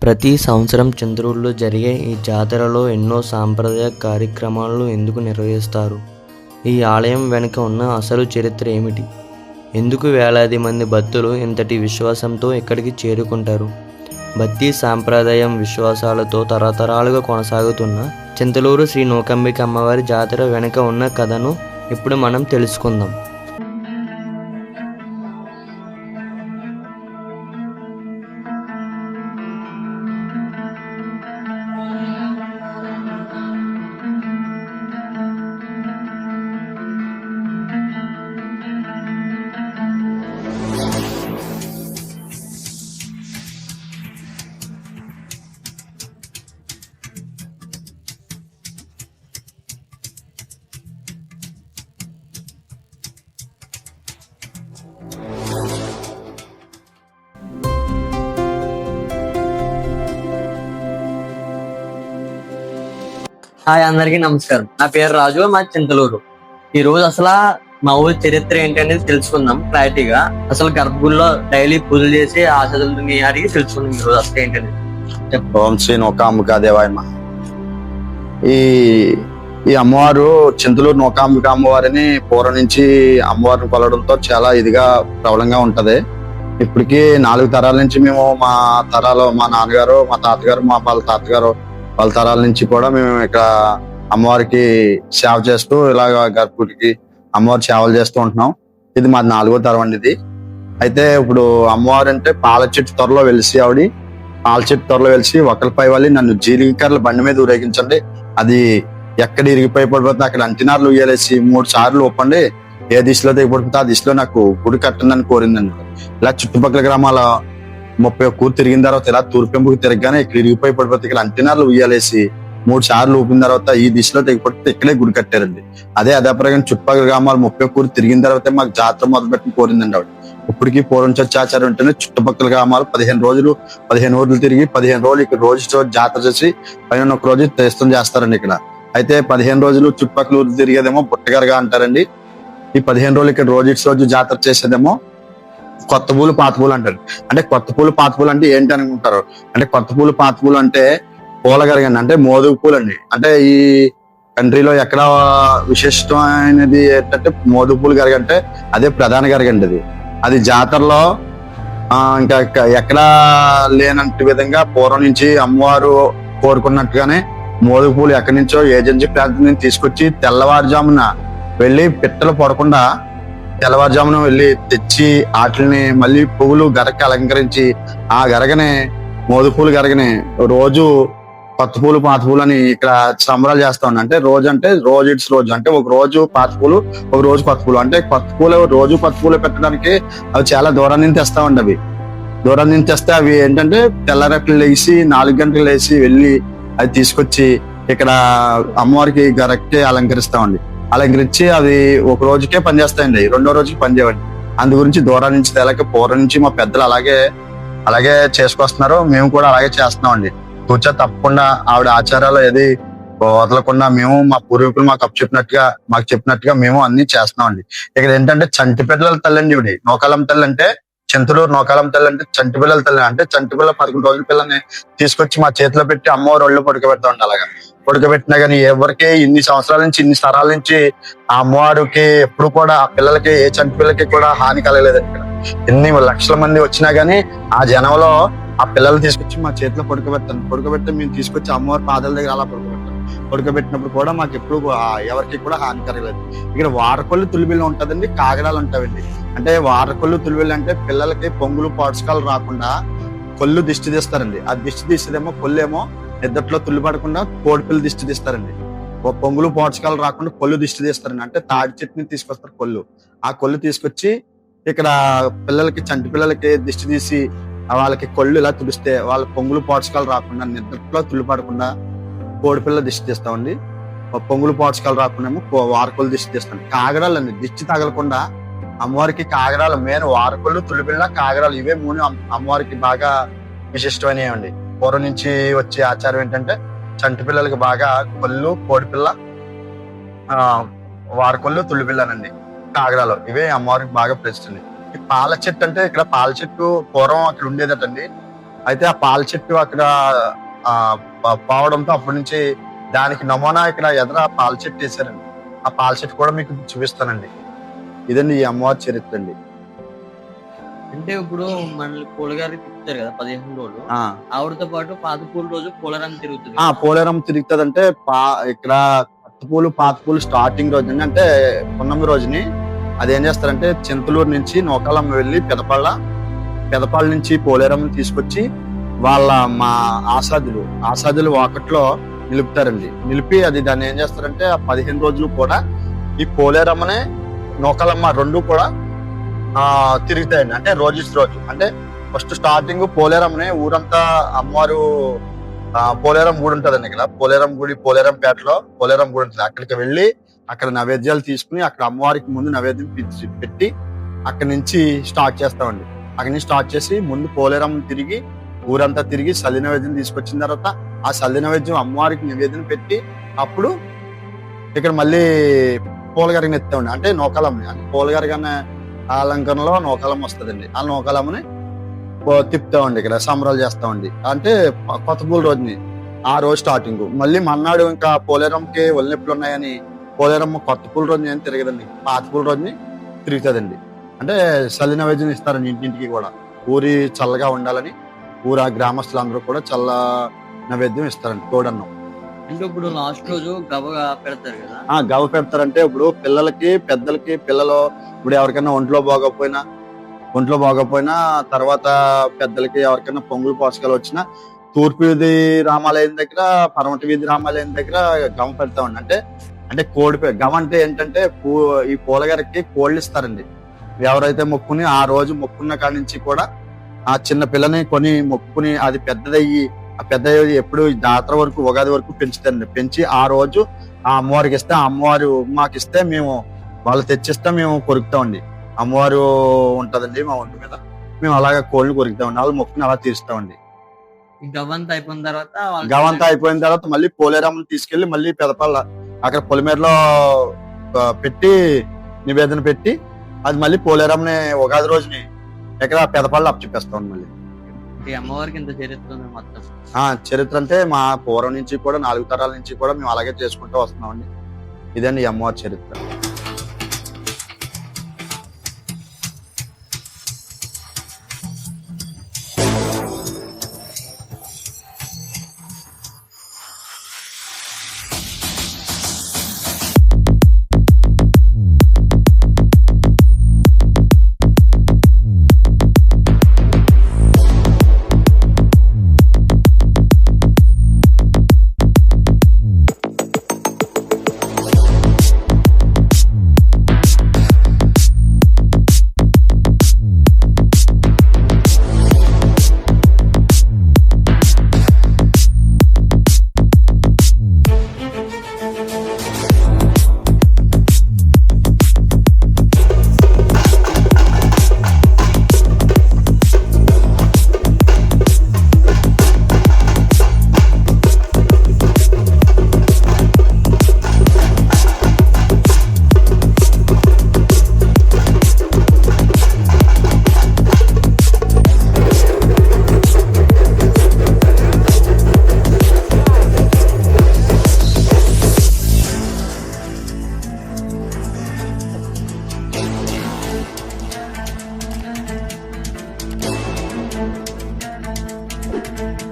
ప్రతి సంవత్సరం చంద్రుడిలో జరిగే ఈ జాతరలో ఎన్నో సాంప్రదాయ కార్యక్రమాలను ఎందుకు నిర్వహిస్తారు? ఈ ఆలయం వెనుక ఉన్న అసలు చరిత్ర ఏమిటి? ఎందుకు వేలాది మంది భక్తులు ఇంతటి విశ్వాసంతో ఇక్కడికి చేరుకుంటారు? భక్తి సాంప్రదాయం విశ్వాసాలతో తరతరాలుగా కొనసాగుతున్న చింతలూరు శ్రీ నూకాంబిక అమ్మవారి జాతర వెనుక ఉన్న కథను ఇప్పుడు మనం తెలుసుకుందాం. హాయ్, అందరికీ నమస్కారం. నా పేరు రాజు, మా చింతలూరు. ఈ రోజు అసలు మా ఊరి చరిత్ర ఏంటి అనేది తెలుసుకుందాం క్లారిటీగా. అసలు గర్భగుడిలో డైలీ పూజలు చేసి ఆశలని అడిగి తెలుసుకుందాం ఈ రోజు అసలు ఏంటనేది. ఓం శ్రీ నూకాంబికా దేవాయమ. ఈ అమ్మవారు చింతలూరు నూకాంబిక అమ్మవారిని పూర్వం నుంచి అమ్మవారిని కొలవడంతో చాలా ఇదిగా ప్రబలంగా ఉంటది. ఇప్పటికి 4 తరాల నుంచి మేము మా తరాలు, మా నాన్నగారు, మా తాతగారు, మా వాళ్ళ తాతగారు వాళ్ళ తరాల నుంచి కూడా మేము ఇక్కడ అమ్మవారికి సేవ చేస్తూ ఇలాగ గర్భగుడికి అమ్మవారి సేవలు చేస్తూ ఉంటున్నాం. ఇది మాది 4వ తరం అండి ఇది. అయితే ఇప్పుడు అమ్మవారు అంటే పాల చెట్టు త్వరలో వెలిసి పాల చెట్టు త్వరలో వెలిసి ఒకరిపై వాళ్ళు నన్ను జీలికర్ల బండి మీద ఊరేగించండి, అది ఎక్కడ ఇరిగిపోయి పడిపోతుంది అక్కడ అంటినార్లు ఉయ్యాలేసి 3 సార్లు ఒప్పండి, ఏ దిశలో దిగబడిపోతే ఆ దిశలో నాకు గుడి కట్టిందని కోరిందండి. ఇలా చుట్టుపక్కల గ్రామాల 31 ఊరు తిరిగిన తర్వాత ఇలా తూర్పెంపుకు తిరగగానే ఇక్కడ ఇరిగిపోయి పడిపోతే ఇక్కడ అంటినార్లు ఉయ్యాలేసి 3 సార్లు ఊపిన తర్వాత ఈ దిశలో దిగబడితే ఇక్కడే గుడి కట్టారండి. అదే ప్రకారం చుట్టుపక్కల గ్రామాలు 31 ఊరు తిరిగిన తర్వాత మాకు జాతర మొదలుపెట్టిన కోరిందండి ఆవిడ. ఇప్పటికీ పూర్వం ఆచారం ఉంటేనే చుట్టుపక్కల గ్రామాలు 15 ఊర్లు తిరిగి 15 రోజులు ఇక్కడ రోజు జాతర చేసి పైన ఒక రోజు తీర్థం చేస్తారండి ఇక్కడ. అయితే 15 రోజులు చుట్టుపక్కల ఊర్లు తిరిగేదేమో బుట్టగరగా అంటారండి. ఈ 15 రోజులు ఇక్కడ రోజు జాతర చేసేదేమో కొత్త పూలు పాత పూలు అంటారు. అంటే కొత్త పూలు పాత పూలు అంటే ఏంటి అనుకుంటారు. అంటే కొత్త పూలు పాత పూలు అంటే పూల గరగండి, అంటే మోదుగు పూలు అండి. అంటే ఈ కంట్రీలో ఎక్కడ విశిష్టమైనది ఏంటంటే మోదుగు పూలు గరగంటే అదే ప్రధాన గరగండి. అది జాతరలో ఇంకా ఎక్కడా లేనంటి విధంగా పూర్వం నుంచి అమ్మవారు కోరుకున్నట్టుగానే మోదుగు పూలు ఎక్కడి నుంచో ఏజెన్సీ ప్రాంతం నుంచి తీసుకొచ్చి తెల్లవారుజామున వెళ్ళి పిట్టలు పడకుండా తెల్లవారుజామున వెళ్ళి తెచ్చి వాటిని మళ్ళీ పువ్వులు గరక అలంకరించి ఆ గరగనే మోదుపూలు గరగనే రోజు కొత్త పూలు పాత పూలు అని ఇక్కడ సంబరాలు చేస్తా ఉన్నా. అంటే రోజు ఇట్స్ రోజు అంటే ఒక రోజు పాత పూలు, ఒక రోజు కొత్త పూలు. అంటే కొత్త పూలు రోజు కొత్త పూలు పెట్టడానికి అవి చాలా దూరం నుంచి తెస్తా ఉండి, అవి దూరం నుంచి తెస్తే అవి ఏంటంటే తెల్లరెక్కలు లేచి 4 గంటలు లేచి వెళ్ళి అది తీసుకొచ్చి ఇక్కడ అమ్మవారికి గరక్కి అలంకరిస్తామండి. అలంకరించి అది ఒక రోజుకే పనిచేస్తాయండి, 2వ రోజుకి పనిచేయండి. అందు గురించి దూరం నుంచి తెలక పూర్వం నుంచి మా పెద్దలు అలాగే చేసుకొస్తున్నారు. మేము కూడా అలాగే చేస్తున్నామండి. కూర్చో తప్పకుండా ఆవిడ ఆచారాలు ఏది వదలకుండా మేము మా పూర్వీకులు మాకు చెప్పినట్టుగా మేము అన్ని చేస్తున్నామండి. ఇక్కడ ఏంటంటే చంటి పిల్లల తల్లి అండి ఇవిడి. నూకాలం తల్లి అంటే చింతలూరు నూకాలం తల్లి అంటే చంటి పిల్లల తల్లి. అంటే చంటి పిల్ల 11 రోజుల పిల్లని తీసుకొచ్చి మా చేతిలో పెట్టి అమ్మవారు ఒళ్ళు పడుకోబెడతామండి. అలాగా పడుకోబెట్టినా కానీ ఎవరికి ఇన్ని సంవత్సరాల నుంచి ఇన్ని తరాల నుంచి ఆ అమ్మవారికి ఎప్పుడు కూడా ఆ పిల్లలకి ఏ చంటి పిల్లలకి కూడా హాని కలగలేదండి. ఇక్కడ ఎన్ని లక్షల మంది వచ్చినా గానీ ఆ జనంలో ఆ పిల్లలు తీసుకొచ్చి మా చేతిలో పడుకోబెడితే మేము తీసుకొచ్చి అమ్మవారి పాదాల దగ్గర అలా పడుకోబెట్టినప్పుడు కూడా మాకు ఎప్పుడు ఎవరికి కూడా హాని కలగలేదు. ఇక్కడ వారకొల్లు తులిబిల్లు ఉంటదండి, కాగడాలు ఉంటాయండి. అంటే వారకొల్లు తులిబిల్లు అంటే పిల్లలకి పొంగులు పోషకాలు రాకుండా కొల్లు దిష్టి తీస్తారండి. ఆ దిష్టి తీసేదేమో కొల్లేమో నిద్దట్లో తుల్లిపడకుండా కోడిపిల్ల దిష్టి తీస్తారండి. పొంగులు పోషకాలు రాకుండా కొల్లు దిష్టి తీస్తారండి. అంటే తాడి చెట్టుని తీసుకొస్తారు కొల్లు. ఆ కొల్లు తీసుకొచ్చి ఇక్కడ చంటి పిల్లలకి దిష్టి తీసి వాళ్ళకి కొల్లు ఇలా తుడిస్తే వాళ్ళ పొంగులు పోషకాలు రాకుండా నిద్దట్లో తుల్లిపడకుండా కోడిపిల్ల దిష్టి తీస్తామండి. పొంగులు పోషకాలు రాకుండా వారకొల్లు దిష్టి తీస్తాం. కాగడాలు అండి, దిష్టి తగలకుండా అమ్మవారికి కాగడాలు మెయిన్. వారకొల్లు, తులిపిల్ల, కాగడాలు ఇవే 3 అమ్మవారికి బాగా విశిష్టమైనవి అండి. పూర్వం నుంచి వచ్చే ఆచారం ఏంటంటే చంటి పిల్లలకి బాగా కొల్లు, కోడిపిల్ల, వారకొల్లు, తులిపిల్లనండి, కాగడాలు ఇవే అమ్మవారికి బాగా ప్రసిద్ధి. ఈ పాల చెట్టు అంటే ఇక్కడ పాల చెట్టు పూర్వం అక్కడ ఉండేదటండి. అయితే ఆ పాల చెట్టు అక్కడ ఆ పోవడంతో అప్పటి నుంచి దానికి నమూనా ఇక్కడ ఎదుర పాల చెట్టు వేశారండి. ఆ పాల చెట్టు కూడా మీకు చూపిస్తానండి. ఇదండి ఈ అమ్మవారి చరిత్ర అండి. అంటే ఇప్పుడు మనల్ని పూలగారికి తిప్పుతారు కదా 15 రోజులు, ఆ ఆవిడతో పాటు పాత పూల రోజు పూలరంగు తిరుగుతుంది ఆ కదా. పోలేరం తిరుగుతుందంటే ఇక్కడ కొత్త పూలు పాత పూలు స్టార్టింగ్ రోజు అంటే పున్నమి రోజుని అదేం చేస్తారంటే చింతలూరు నుంచి నూకాలమ్మ వెళ్ళి పెదపాళ్ళ నుంచి పోలేరం తీసుకొచ్చి వాళ్ళ మా ఆసాదులు వాకట్లో నిలుపుతారండి. నిలిపి అది దాన్ని ఏం చేస్తారంటే ఆ 15 రోజులు కూడా ఈ పోలేరమ్మనే నూకాలమ్మ రెండు కూడా తిరుగుతాయండి. అంటే రోజు అంటే ఫస్ట్ స్టార్టింగ్ పోలేరమ్మనే ఊరంతా అమ్మవారు పోలేరం గుడి ఉంటదండి. ఇక్కడ పోలేరం గుడి పోలేరం పేటలో పోలేరం గుడి ఉంటుంది. అక్కడికి వెళ్ళి అక్కడ నైవేద్యాలు తీసుకుని అక్కడ అమ్మవారికి ముందు నైవేద్యం పెట్టి అక్కడి నుంచి స్టార్ట్ చేస్తామండి. అక్కడి నుంచి స్టార్ట్ చేసి ముందు పోలేరం తిరిగి ఊరంతా తిరిగి సల్లి నైవేద్యం తీసుకొచ్చిన తర్వాత ఆ సల్లి నైవేద్యం అమ్మవారికి నివేదన పెట్టి అప్పుడు ఇక్కడ మళ్ళీ పూలగారికి ఎత్తామండి. అంటే నూకాలమ్మని అంటే పూలగారికి అనే అలంకరణలో నూకాలమ్మ వస్తుందండి. ఆ నూకాలమ్మని తిప్పుతామండి. ఇక్కడ సంబరాలు చేస్తామండి. అంటే కొత్త పూల రోజుని ఆ రోజు స్టార్టింగ్ మళ్ళీ మన్నాడు ఇంకా పోలేరంకి ఒళ్ళనొప్పులు ఉన్నాయని పోలేరమ్మ కొత్త పూల రోజుని ఏం తిరగదండి, పాత పూల రోజుని తిరుగుతుందండి. అంటే చల్లి నైవేద్యం ఇస్తారండి ఇంటింటికి కూడా. ఊరి చల్లగా ఉండాలని ఊరా గ్రామస్తులందరూ కూడా చల్ల నైవేద్యం ఇస్తారండి, తోడన్నం. అంటే ఇప్పుడు లాస్ట్ రోజు గవగా పెడతారు కదా. గవ పెడతారంటే ఇప్పుడు పిల్లలకి పెద్దలకి పిల్లలు ఇప్పుడు ఎవరికైనా ఒంట్లో బాగోపోయినా తర్వాత పెద్దలకి ఎవరికైనా పొంగులు పోషకాలు వచ్చినా తూర్పు వీధి రామాలయం దగ్గర పరమటి వీధి రామాలయం దగ్గర గవ పెడతామండి. అంటే కోడి గవ అంటే ఏంటంటే ఈ పూలగారికి కోళ్ళు ఇస్తారండి. ఎవరైతే మొక్కుని ఆ రోజు మొక్కున్న కాడి నుంచి కూడా ఆ చిన్న పిల్లని కొని మొక్కుని అది పెద్దదయ్యి ఆ పెద్ద ఎప్పుడు జాతర వరకు ఉగాది వరకు పెంచుతారండి. పెంచి ఆ రోజు ఆ అమ్మవారికి ఇస్తే ఆ అమ్మవారు మాకు ఇస్తే మేము వాళ్ళు తెచ్చిస్తే మేము కొరుకుతామండి. అమ్మవారు ఉంటదండి మా ఒంటి మీద, మేము అలాగే కోళ్ళు కొరుకుతామండి. వాళ్ళు మొక్కుని అలా తీరుస్తామండి. గవంతా అయిపోయిన తర్వాత మళ్ళీ పోలేరమ్మని తీసుకెళ్లి మళ్ళీ పెదపల్ల అక్కడ పొలిమేరలో పెట్టి నివేదన పెట్టి అది మళ్ళీ పోలేరమ్మని ఉగాది రోజుని ఎక్కడ పెదపళ్ళు అప్పచెప్పేస్తాం మళ్ళీ. అమ్మవారికి ఇంత చరిత్ర ఉంది మొత్తం. చరిత్ర అంటే మా పూర్వం నుంచి కూడా 4 తరాల నుంచి కూడా మేము అలాగే చేసుకుంటూ వస్తున్నామండి. ఇదండి అమ్మవారి చరిత్ర.